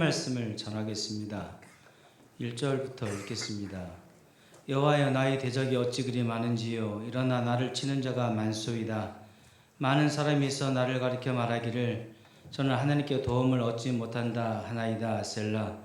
말씀을 전하겠습니다. 1절부터 읽겠습니다. 여호와여, 나의 대적이 어찌 그리 많은지요. 일어나 나를 치는 자가 많소이다. 많은 사람이 있어 나를 가리켜 말하기를 저는 하나님께 도움을 얻지 못한다 하나이다. 셀라.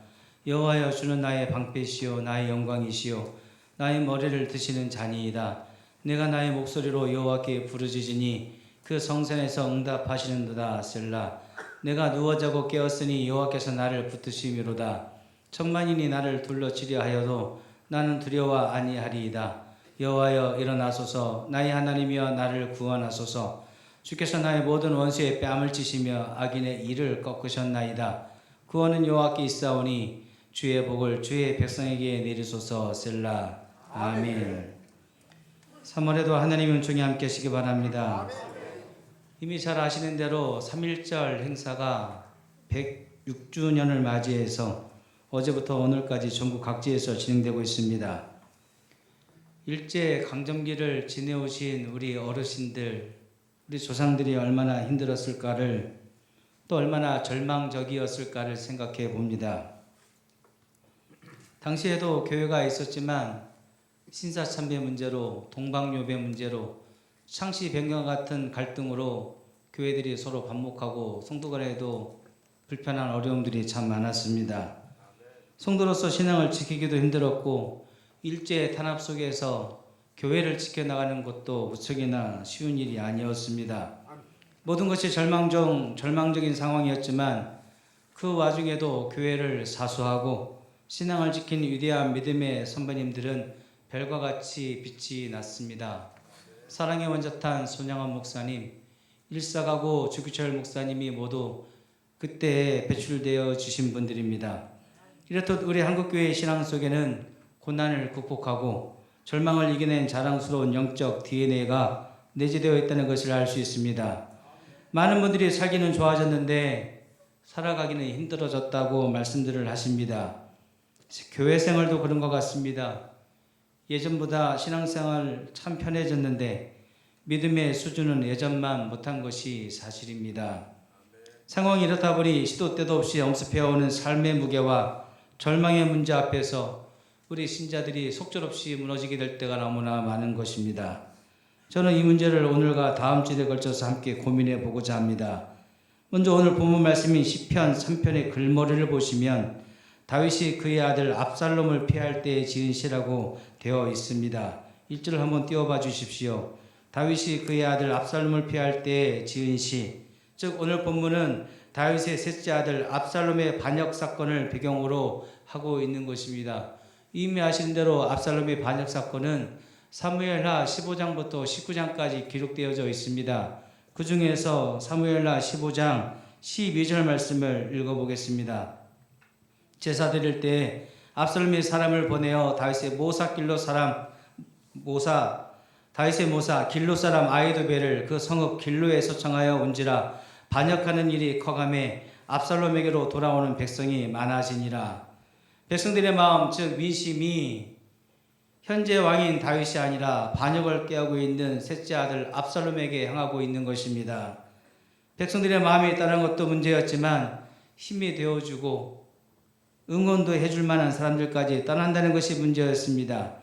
여호와여, 주는 나의 방패시요 나의 영광이시요 나의 머리를 드시는 자니이다. 내가 나의 목소리로 여호와께 부르짖으니 그 성산에서 응답하시는도다. 셀라. 내가 누워 자고 깨었으니 여호와께서 나를 붙드심이로다. 천만인이 나를 둘러치려 하여도 나는 두려워 아니하리이다. 여호와여, 일어나소서. 나의 하나님이여, 나를 구원하소서. 주께서 나의 모든 원수의 뺨을 찌시며 악인의 이를 꺾으셨나이다. 구원은 여호와께 있사오니 주의 복을 주의 백성에게 내리소서. 셀라. 아멘. 3월에도 하나님의 은총이 함께 하시기 바랍니다. 이미 잘 아시는 대로 3.1절 행사가 106주년을 맞이해서 어제부터 오늘까지 전국 각지에서 진행되고 있습니다. 일제강점기를 지내오신 우리 어르신들, 우리 조상들이 얼마나 힘들었을까를, 또 얼마나 절망적이었을까를 생각해 봅니다. 당시에도 교회가 있었지만 신사참배 문제로, 동방요배 문제로, 창씨 변경 같은 갈등으로 교회들이 서로 반목하고 성도 간에도 불편한 어려움들이 참 많았습니다. 성도로서 신앙을 지키기도 힘들었고 일제 탄압 속에서 교회를 지켜나가는 것도 무척이나 쉬운 일이 아니었습니다. 모든 것이 절망적인 상황이었지만 그 와중에도 교회를 사수하고 신앙을 지킨 위대한 믿음의 선배님들은 별과 같이 빛이 났습니다. 사랑의 원자탄 손양원 목사님, 일사가고 주규철 목사님이 모두 그때 배출되어 주신 분들입니다. 이렇듯 우리 한국교회의 신앙 속에는 고난을 극복하고 절망을 이겨낸 자랑스러운 영적 DNA가 내재되어 있다는 것을 알 수 있습니다. 많은 분들이 살기는 좋아졌는데 살아가기는 힘들어졌다고 말씀들을 하십니다. 교회 생활도 그런 것 같습니다. 예전보다 신앙생활 참 편해졌는데 믿음의 수준은 예전만 못한 것이 사실입니다. 상황이 이렇다 보니 시도 때도 없이 엄습해오는 삶의 무게와 절망의 문제 앞에서 우리 신자들이 속절없이 무너지게 될 때가 너무나 많은 것입니다. 저는 이 문제를 오늘과 다음 주에 걸쳐서 함께 고민해 보고자 합니다. 먼저 오늘 본문 말씀인 시편 3편의 글머리를 보시면 다윗이 그의 아들 압살롬을 피할 때에 지은 시라고 되어 있습니다. 1절을 한번 띄워봐 주십시오. 다윗이 그의 아들 압살롬을 피할 때에 지은 시, 즉 오늘 본문은 다윗의 셋째 아들 압살롬의 반역 사건을 배경으로 하고 있는 것입니다. 이미 아시는 대로 압살롬의 반역 사건은 사무엘하 15장부터 19장까지 기록되어져 있습니다. 그 중에서 사무엘하 15장 12절 말씀을 읽어보겠습니다. 제사 드릴 때 압살롬이 사람을 보내어 다윗의 모사 길로 사람 아히도벨을 그 성읍 길로에 소청하여 온지라. 반역하는 일이 커가매 압살롬에게로 돌아오는 백성이 많아지니라. 백성들의 마음, 즉 민심이 현재 왕인 다윗이 아니라 반역을 꾀하고 있는 셋째 아들 압살롬에게 향하고 있는 것입니다. 백성들의 마음이 있다는 것도 문제였지만 힘이 되어주고 응원도 해줄 만한 사람들까지 떠난다는 것이 문제였습니다.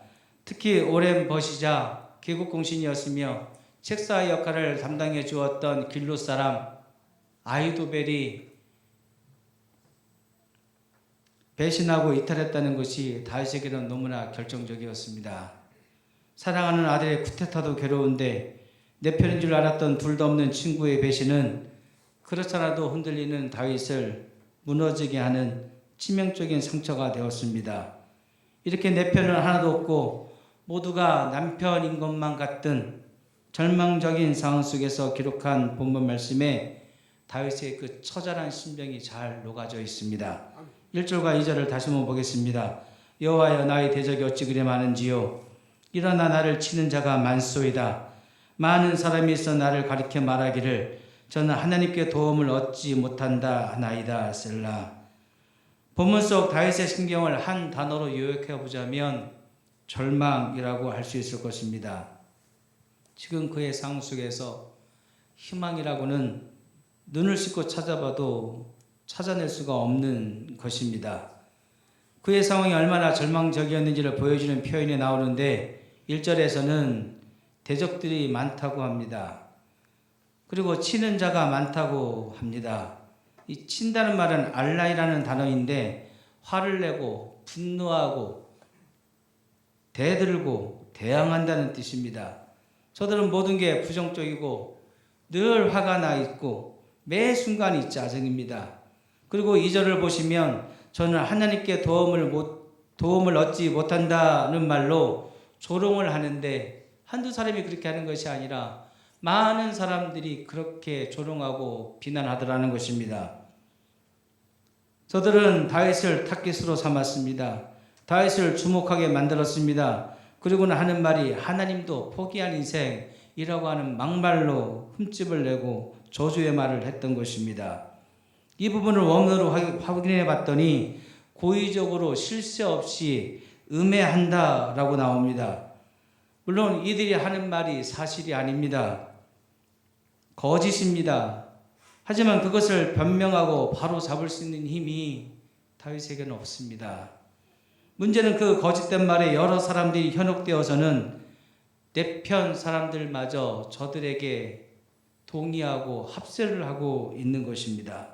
특히 오랜 버시자 개국공신이었으며 책사의 역할을 담당해 주었던 길로 사람 아히도벨이 배신하고 이탈했다는 것이 다윗에게는 너무나 결정적이었습니다. 사랑하는 아들의 쿠데타도 괴로운데 내 편인 줄 알았던 둘도 없는 친구의 배신은 그렇잖아도 흔들리는 다윗을 무너지게 하는 치명적인 상처가 되었습니다. 이렇게 내 편은 하나도 없고 모두가 남편인 것만 같은 절망적인 상황 속에서 기록한 본문 말씀에 다윗의 그 처절한 심정이 잘 녹아져 있습니다. 1절과 2절을 다시 한번 보겠습니다. 여호와여, 나의 대적이 어찌 그리 많은지요. 일어나 나를 치는 자가 많소이다. 많은 사람이 있어 나를 가리켜 말하기를 저는 하나님께 도움을 얻지 못한다 하나이다. 셀라. 본문 속 다윗의 심경을 한 단어로 요약해 보자면 절망이라고 할 수 있을 것입니다. 지금 그의 상황 속에서 희망이라고는 눈을 씻고 찾아봐도 찾아낼 수가 없는 것입니다. 그의 상황이 얼마나 절망적이었는지를 보여주는 표현이 나오는데 1절에서는 대적들이 많다고 합니다. 그리고 치는 자가 많다고 합니다. 이 친다는 말은 알라이라는 단어인데 화를 내고 분노하고 대들고 대항한다는 뜻입니다. 저들은 모든 게 부정적이고 늘 화가 나 있고 매 순간이 짜증입니다. 그리고 2절을 보시면 저는 하나님께 도움을 얻지 못한다는 말로 조롱을 하는데 한두 사람이 그렇게 하는 것이 아니라 많은 사람들이 그렇게 조롱하고 비난하더라는 것입니다. 저들은 다윗을 타깃으로 삼았습니다. 다윗을 주목하게 만들었습니다. 그리고는 하는 말이 하나님도 포기한 인생이라고 하는 막말로 흠집을 내고 저주의 말을 했던 것입니다. 이 부분을 원문으로 확인해 봤더니 고의적으로 실세 없이 음해한다라고 나옵니다. 물론 이들이 하는 말이 사실이 아닙니다. 거짓입니다. 하지만 그것을 변명하고 바로 잡을 수 있는 힘이 다윗에게는 없습니다. 문제는 그 거짓된 말에 여러 사람들이 현혹되어서는 내 편 사람들마저 저들에게 동의하고 합세를 하고 있는 것입니다.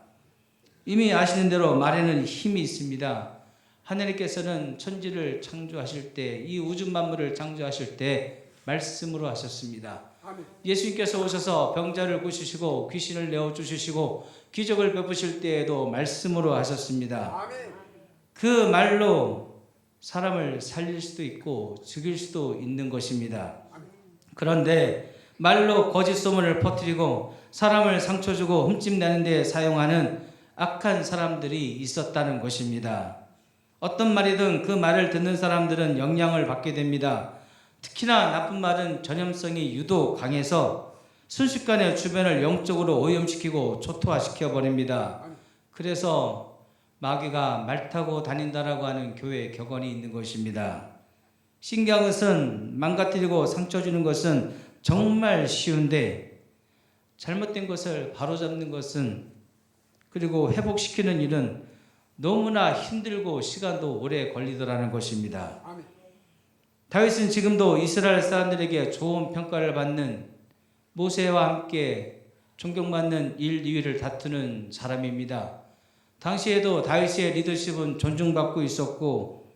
이미 아시는 대로 말에는 힘이 있습니다. 하나님께서는 천지를 창조하실 때, 이 우주 만물을 창조하실 때 말씀으로 하셨습니다. 아멘. 예수님께서 오셔서 병자를 고치시고 귀신을 내어주시고 기적을 베푸실 때에도 말씀으로 하셨습니다. 아멘. 그 말로 사람을 살릴 수도 있고 죽일 수도 있는 것입니다. 그런데 말로 거짓 소문을 퍼뜨리고 사람을 상처 주고 흠집 내는 데 사용하는 악한 사람들이 있었다는 것입니다. 어떤 말이든 그 말을 듣는 사람들은 영향을 받게 됩니다. 특히나 나쁜 말은 전염성이 유독 강해서 순식간에 주변을 영적으로 오염시키고 초토화시켜 버립니다. 그래서 마귀가 말 타고 다닌다라고 하는 교회의 격언이 있는 것입니다. 신기한 것은 망가뜨리고 상처 주는 것은 정말 쉬운데 잘못된 것을 바로잡는 것은 그리고 회복시키는 일은 너무나 힘들고 시간도 오래 걸리더라는 것입니다. 다윗은 지금도 이스라엘 사람들에게 좋은 평가를 받는 모세와 함께 존경받는 1, 2위를 다투는 사람입니다. 당시에도 다윗의 리더십은 존중받고 있었고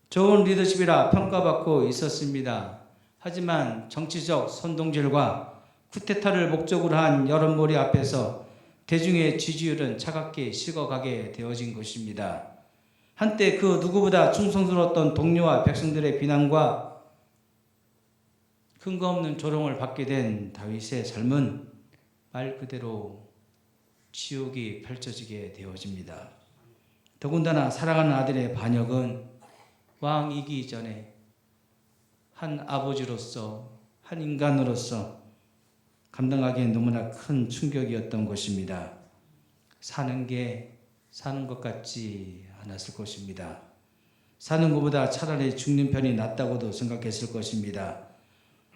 좋은 리더십이라 평가받고 있었습니다. 하지만 정치적 선동질과 쿠데타를 목적으로 한 여론몰이 앞에서 대중의 지지율은 차갑게 식어가게 되어진 것입니다. 한때 그 누구보다 충성스러웠던 동료와 백성들의 비난과 근거 없는 조롱을 받게 된 다윗의 삶은 말 그대로 지옥이 펼쳐지게 되어집니다. 더군다나 사랑하는 아들의 반역은 왕이기 전에 한 아버지로서 한 인간으로서 감당하기엔 너무나 큰 충격이었던 것입니다. 사는 것 같지 않았을 것입니다. 사는 것보다 차라리 죽는 편이 낫다고도 생각했을 것입니다.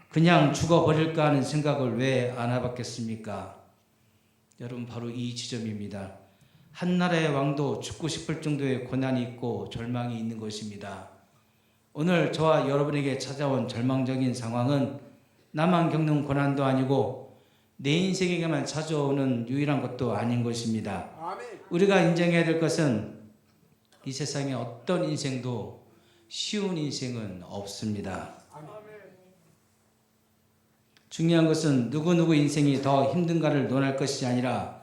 그냥 죽어버릴까 하는 생각을 왜 안 해봤겠습니까? 여러분 바로 이 지점입니다. 한 나라의 왕도 죽고 싶을 정도의 고난이 있고 절망이 있는 것입니다. 오늘 저와 여러분에게 찾아온 절망적인 상황은 나만 겪는 고난도 아니고 내 인생에게만 찾아오는 유일한 것도 아닌 것입니다. 우리가 인정해야 될 것은 이 세상에 어떤 인생도 쉬운 인생은 없습니다. 중요한 것은 누구 인생이 더 힘든가를 논할 것이 아니라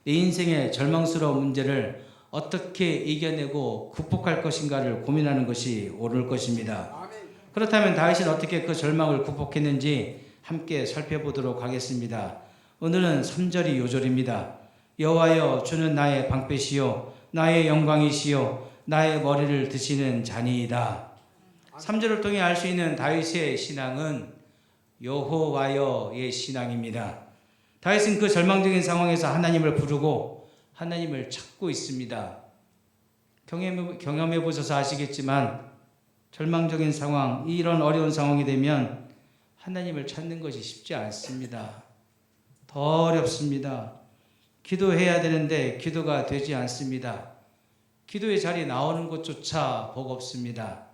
내 인생의 절망스러운 문제를 어떻게 이겨내고 극복할 것인가를 고민하는 것이 옳을 것입니다. 그렇다면 다윗은 어떻게 그 절망을 극복했는지 함께 살펴보도록 하겠습니다. 오늘은 3절이 요절입니다. 여호와여 주는 나의 방패시요 나의 영광이시요 나의 머리를 드시는 자니이다. 3절을 통해 알 수 있는 다윗의 신앙은 여호와여의 신앙입니다. 다윗은 그 절망적인 상황에서 하나님을 부르고 하나님을 찾고 있습니다. 경험해 보셔서 아시겠지만 절망적인 상황, 이런 어려운 상황이 되면 하나님을 찾는 것이 쉽지 않습니다. 더 어렵습니다. 기도해야 되는데 기도가 되지 않습니다. 기도의 자리에 나오는 것조차 복 없습니다.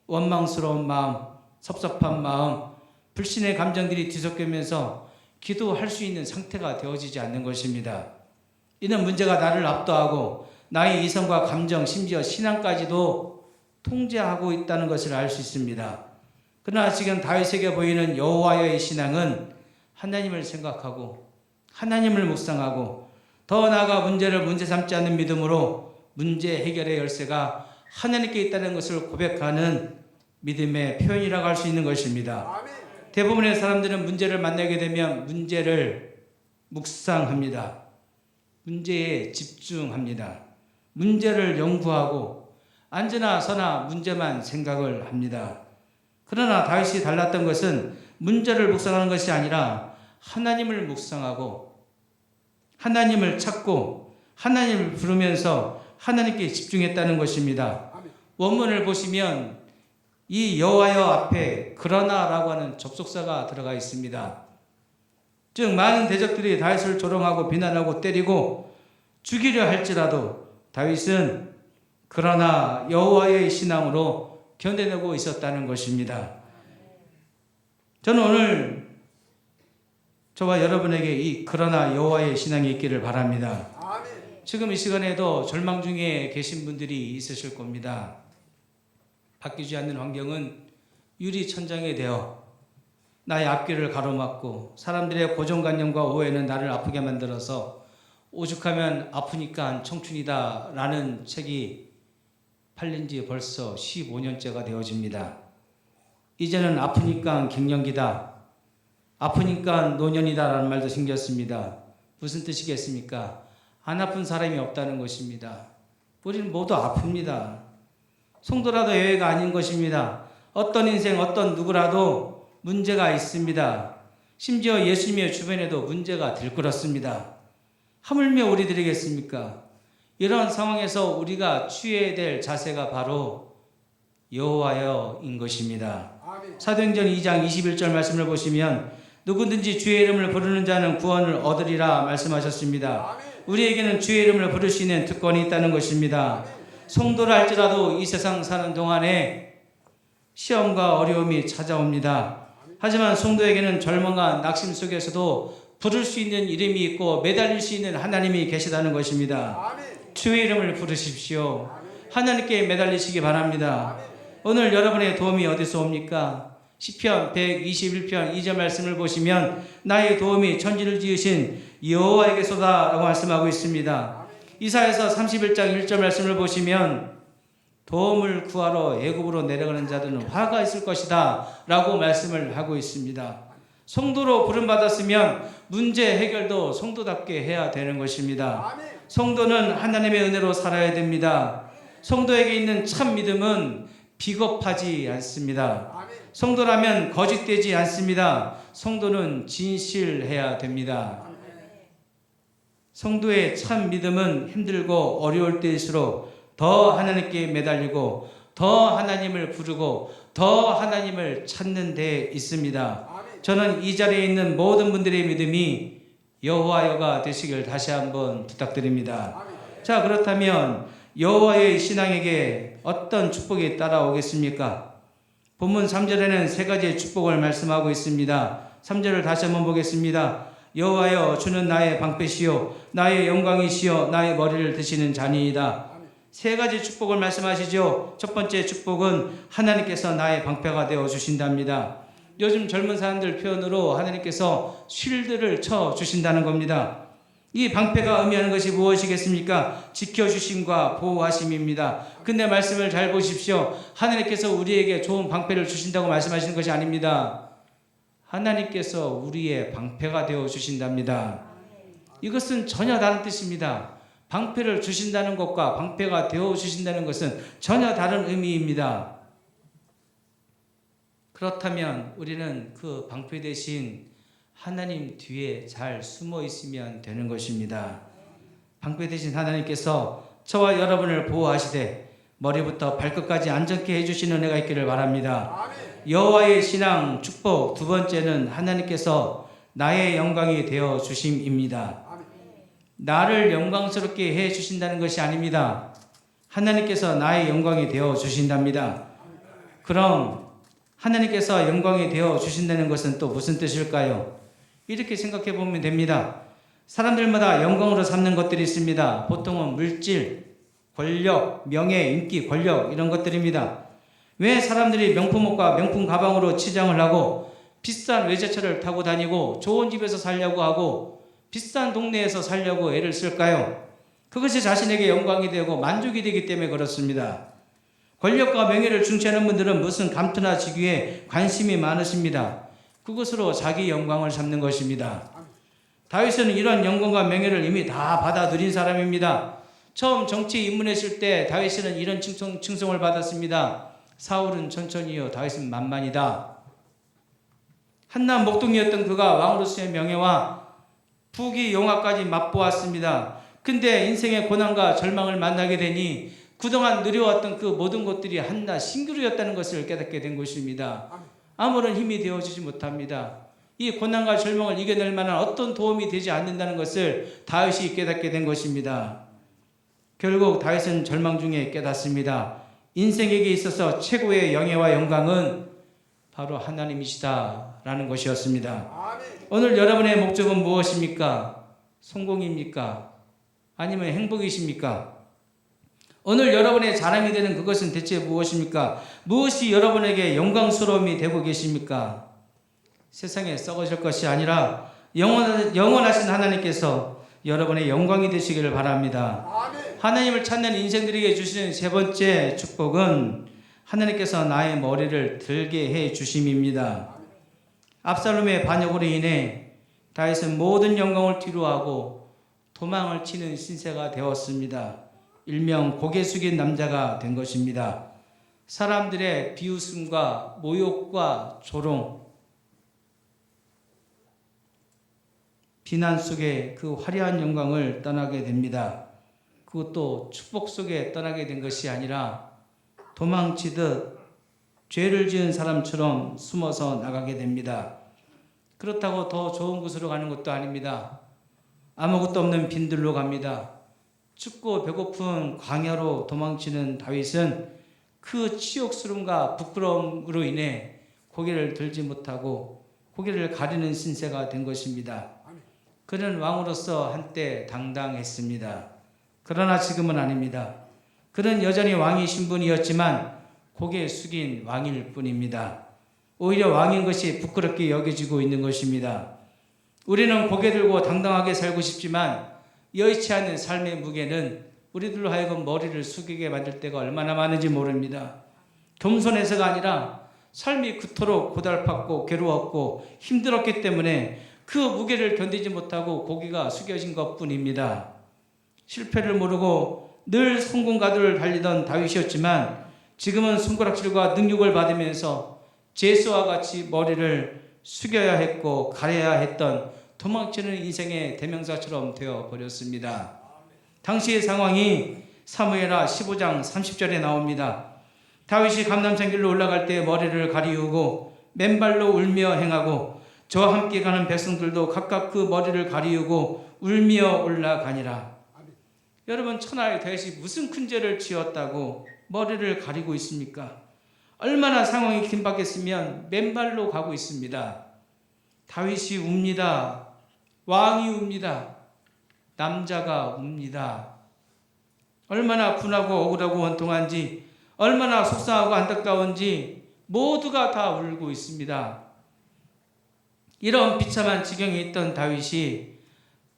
원망스러운 마음, 섭섭한 마음, 불신의 감정들이 뒤섞이면서 기도할 수 있는 상태가 되어지지 않는 것입니다. 이는 문제가 나를 압도하고 나의 이성과 감정, 심지어 신앙까지도 통제하고 있다는 것을 알 수 있습니다. 그러나 지금 다윗에게 보이는 여호와의 신앙은 하나님을 생각하고 하나님을 묵상하고 더 나아가 문제를 문제 삼지 않는 믿음으로 문제 해결의 열쇠가 하나님께 있다는 것을 고백하는 믿음의 표현이라고 할 수 있는 것입니다. 대부분의 사람들은 문제를 만나게 되면 문제를 묵상합니다. 문제에 집중합니다. 문제를 연구하고 앉으나 서나 문제만 생각을 합니다. 그러나 다윗이 달랐던 것은 문제를 묵상하는 것이 아니라 하나님을 묵상하고 하나님을 찾고 하나님을 부르면서 하나님께 집중했다는 것입니다. 원문을 보시면 이 여호와여 앞에 그러나라고 하는 접속사가 들어가 있습니다. 즉 많은 대적들이 다윗을 조롱하고 비난하고 때리고 죽이려 할지라도 다윗은 그러나 여호와의 신앙으로 견뎌내고 있었다는 것입니다. 저는 오늘 저와 여러분에게 이 그러나 여호와의 신앙이 있기를 바랍니다. 지금 이 시간에도 절망 중에 계신 분들이 있으실 겁니다. 바뀌지 않는 환경은 유리천장이 되어 나의 앞길을 가로막고 사람들의 고정관념과 오해는 나를 아프게 만들어서 오죽하면 아프니까 청춘이다 라는 책이 팔린 지 벌써 15년째가 되어집니다. 이제는 아프니까 갱년기다, 아프니까 노년이다 라는 말도 생겼습니다. 무슨 뜻이겠습니까? 안 아픈 사람이 없다는 것입니다. 우리는 모두 아픕니다. 성도라도 예외가 아닌 것입니다. 어떤 인생, 어떤 누구라도 문제가 있습니다. 심지어 예수님의 주변에도 문제가 들끓었습니다. 하물며 우리들이겠습니까? 이런 상황에서 우리가 취해야 될 자세가 바로 여호와여인 것입니다. 사도행전 2장 21절 말씀을 보시면 누구든지 주의 이름을 부르는 자는 구원을 얻으리라 말씀하셨습니다. 우리에게는 주의 이름을 부를 수 있는 특권이 있다는 것입니다. 성도라 할지라도 이 세상 사는 동안에 시험과 어려움이 찾아옵니다. 하지만 성도에게는 절망과 낙심 속에서도 부를 수 있는 이름이 있고 매달릴 수 있는 하나님이 계시다는 것입니다. 주의 이름을 부르십시오. 하나님께 매달리시기 바랍니다. 오늘 여러분의 도움이 어디서 옵니까? 시편 121편 2절 말씀을 보시면 나의 도움이 천지를 지으신 여호와에게서다 라고 말씀하고 있습니다. 이사야서 31장 1절 말씀을 보시면 도움을 구하러 애굽으로 내려가는 자들은 화가 있을 것이다 라고 말씀을 하고 있습니다. 성도로 부름받았으면 문제 해결도 성도답게 해야 되는 것입니다. 성도는 하나님의 은혜로 살아야 됩니다. 성도에게 있는 참 믿음은 비겁하지 않습니다. 성도라면 거짓되지 않습니다. 성도는 진실해야 됩니다. 성도의 참 믿음은 힘들고 어려울 때일수록 더 하나님께 매달리고 더 하나님을 부르고 더 하나님을 찾는 데 있습니다. 저는 이 자리에 있는 모든 분들의 믿음이 여호와여가 되시길 다시 한번 부탁드립니다. 자, 그렇다면 여호와의 신앙에게 어떤 축복이 따라오겠습니까? 본문 3절에는 세 가지의 축복을 말씀하고 있습니다. 3절을 다시 한번 보겠습니다. 여호와여 주는 나의 방패시요 나의 영광이시요 나의 머리를 드시는 자니이다. 세 가지 축복을 말씀하시죠. 첫 번째 축복은 하나님께서 나의 방패가 되어 주신답니다. 요즘 젊은 사람들 표현으로 하나님께서 쉴드를 쳐 주신다는 겁니다. 이 방패가 의미하는 것이 무엇이겠습니까? 지켜주심과 보호하심입니다. 근데 말씀을 잘 보십시오. 하나님께서 우리에게 좋은 방패를 주신다고 말씀하시는 것이 아닙니다. 하나님께서 우리의 방패가 되어 주신답니다. 이것은 전혀 다른 뜻입니다. 방패를 주신다는 것과 방패가 되어 주신다는 것은 전혀 다른 의미입니다. 그렇다면 우리는 그 방패 대신 하나님 뒤에 잘 숨어 있으면 되는 것입니다. 방패 대신 하나님께서 저와 여러분을 보호하시되 머리부터 발끝까지 안전케 해주시는 은혜가 있기를 바랍니다. 여호와의 신앙 축복 두 번째는 하나님께서 나의 영광이 되어 주심입니다. 나를 영광스럽게 해 주신다는 것이 아닙니다. 하나님께서 나의 영광이 되어 주신답니다. 그럼 하나님께서 영광이 되어 주신다는 것은 또 무슨 뜻일까요? 이렇게 생각해 보면 됩니다. 사람들마다 영광으로 삼는 것들이 있습니다. 보통은 물질, 권력, 명예, 인기, 권력 이런 것들입니다. 왜 사람들이 명품 옷과 명품 가방으로 치장을 하고 비싼 외제차를 타고 다니고 좋은 집에서 살려고 하고 비싼 동네에서 살려고 애를 쓸까요? 그것이 자신에게 영광이 되고 만족이 되기 때문에 그렇습니다. 권력과 명예를 중시하는 분들은 무슨 감투나 직위에 관심이 많으십니다. 그것으로 자기 영광을 삼는 것입니다. 다윗은 이런 영광과 명예를 이미 다 받아 누린 사람입니다. 처음 정치에 입문했을 때 다윗은 이런 칭송을 받았습니다. 사울은 천천히요, 다윗은 만만이다. 한낱 목동이었던 그가 왕으로서의 명예와 부귀 영화까지 맛보았습니다. 근데 인생의 고난과 절망을 만나게 되니 그동안 누려왔던 그 모든 것들이 한낱 신기루였다는 것을 깨닫게 된 것입니다. 아무런 힘이 되어주지 못합니다. 이 고난과 절망을 이겨낼 만한 어떤 도움이 되지 않는다는 것을 다윗이 깨닫게 된 것입니다. 결국 다윗은 절망 중에 깨닫습니다. 인생에게 있어서 최고의 영예와 영광은 바로 하나님이시다라는 것이었습니다. 오늘 여러분의 목적은 무엇입니까? 성공입니까? 아니면 행복이십니까? 오늘 여러분의 자랑이 되는 그것은 대체 무엇입니까? 무엇이 여러분에게 영광스러움이 되고 계십니까? 세상에 썩어질 것이 아니라 영원하신 하나님께서 여러분의 영광이 되시기를 바랍니다. 하나님을 찾는 인생들에게 주시는 세 번째 축복은 하나님께서 나의 머리를 들게 해 주심입니다. 압살롬의 반역으로 인해 다윗은 모든 영광을 뒤로하고 도망을 치는 신세가 되었습니다. 일명 고개 숙인 남자가 된 것입니다. 사람들의 비웃음과 모욕과 조롱, 비난 속에 그 화려한 영광을 떠나게 됩니다. 그것도 축복 속에 떠나게 된 것이 아니라 도망치듯 죄를 지은 사람처럼 숨어서 나가게 됩니다. 그렇다고 더 좋은 곳으로 가는 것도 아닙니다. 아무것도 없는 빈들로 갑니다. 춥고 배고픈 광야로 도망치는 다윗은 그 치욕스러움과 부끄러움으로 인해 고개를 들지 못하고 고개를 가리는 신세가 된 것입니다. 그는 왕으로서 한때 당당했습니다. 그러나 지금은 아닙니다. 그는 여전히 왕의 신분이었지만 고개 숙인 왕일 뿐입니다. 오히려 왕인 것이 부끄럽게 여겨지고 있는 것입니다. 우리는 고개 들고 당당하게 살고 싶지만 여의치 않은 삶의 무게는 우리들로 하여금 머리를 숙이게 만들 때가 얼마나 많은지 모릅니다. 겸손해서가 아니라 삶이 그토록 고달팠고 괴로웠고 힘들었기 때문에 그 무게를 견디지 못하고 고개가 숙여진 것뿐입니다. 실패를 모르고 늘 성공가도를 달리던 다윗이었지만 지금은 손가락질과 능욕을 받으면서 제수와 같이 머리를 숙여야 했고 가려야 했던 도망치는 인생의 대명사처럼 되어버렸습니다. 당시의 상황이 사무엘하 15장 30절에 나옵니다. 다윗이 감람산 길로 올라갈 때 머리를 가리우고 맨발로 울며 행하고 저와 함께 가는 백성들도 각각 그 머리를 가리우고 울며 올라가니라. 여러분, 천하의 다윗이 무슨 큰 죄를 지었다고 머리를 가리고 있습니까? 얼마나 상황이 긴박했으면 맨발로 가고 있습니다. 다윗이 웁니다. 왕이 웁니다. 남자가 웁니다. 얼마나 분하고 억울하고 원통한지, 얼마나 속상하고 안타까운지 모두가 다 울고 있습니다. 이런 비참한 지경에 있던 다윗이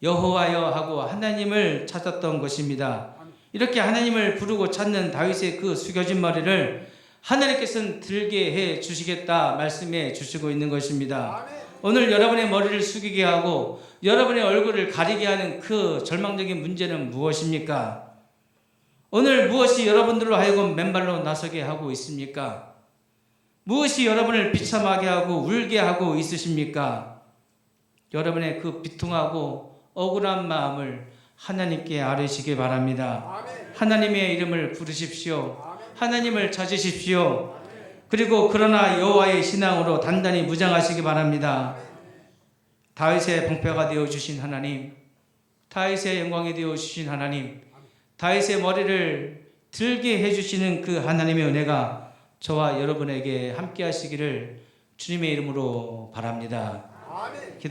여호와여 하고 하나님을 찾았던 것입니다. 이렇게 하나님을 부르고 찾는 다윗의 그 숙여진 머리를 하나님께서는 들게 해 주시겠다 말씀해 주시고 있는 것입니다. 오늘 여러분의 머리를 숙이게 하고 여러분의 얼굴을 가리게 하는 그 절망적인 문제는 무엇입니까? 오늘 무엇이 여러분들로 하여금 맨발로 나서게 하고 있습니까? 무엇이 여러분을 비참하게 하고 울게 하고 있으십니까? 여러분의 그 비통하고 억울한 마음을 하나님께 아뢰시기 바랍니다. 하나님의 이름을 부르십시오. 하나님을 찾으십시오. 그리고 그러나 여호와의 신앙으로 단단히 무장하시기 바랍니다. 다윗의 방패가 되어주신 하나님, 다윗의 영광이 되어 주신 하나님, 다윗의 머리를 들게 해주시는 그 하나님의 은혜가 저와 여러분에게 함께 하시기를 주님의 이름으로 바랍니다.